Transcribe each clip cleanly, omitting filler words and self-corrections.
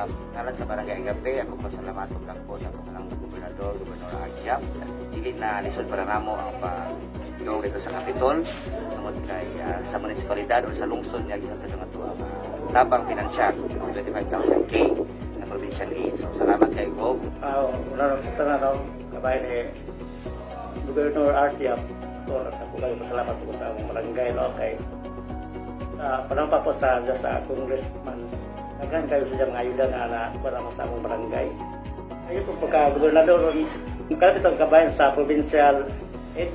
Ngalan sa Barangay Agape, ako pasalamat lang po sa mga Gobernador Agyap. Dili na lisod para namo ang pagdong dito sa Kapitol tungod kay sa munisipalidad o sa lungsod niya gihatod ang ato ang tabang pinansyal 25,000 K na provincial aid. So salamat kay Gob. Wala nang sa tananaw, kabayan ni Gobernador Agyap. Ako kayo masalamat po sa among barangay. Okay. Panampa po sa congressman. Naghan kayo sa diyang ayuda na para mo sa among barangay. Ngayon po pagka-gobernador, kalapit ang kabayan sa provincial aid.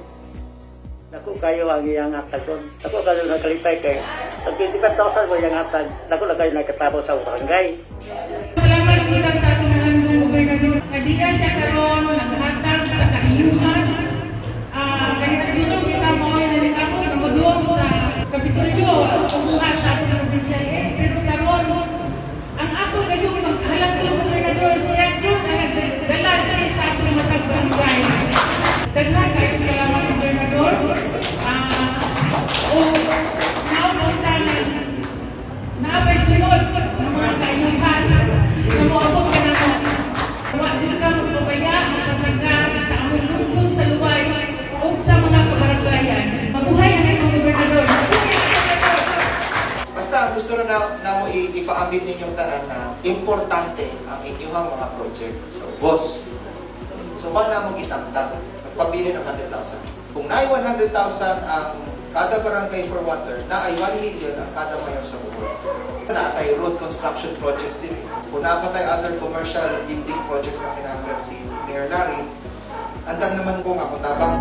Naku kayo ang iyang atag doon. Naku kayo nagkalipay kay 25,000 mo iyang atag. Naku na kayo nagkatabo sa barangay. Salamat po lang sa ating malandong gobernador. Kadiya siya karon naghatag sa kaiyuhan. Kanina kita mo ay nalikapot na madung sa Kapitolyo kumuha sa ating provincial aid. Pero karon ang ato kayo maghalantong gobernador siya dyan ang nagdala din sa ating matagbarangay. Daghan kayo salamat gobernador. Naapay sunod ng mga kaiyuhan na moabot ka na mo. Huwag din ka magpapaya ang kasagan sa among lungsod sa luway o sa mga kabaranggayan. Mabuhay ang itong gobernador. Basta gusto na mo ipaambit ninyong tanan na importante ang inyong mga project sa ubos. So wag na mong itangtang. Nagpabili ng 100,000. Kung na 100,000 ang kada barangay for water, na ay 1 million ang kada mayor sa bukod. Na tayo road construction projects din. Kung na pa tayo other commercial building projects na kinahanglan si Mayor Larry, andang naman ko nga kung tabang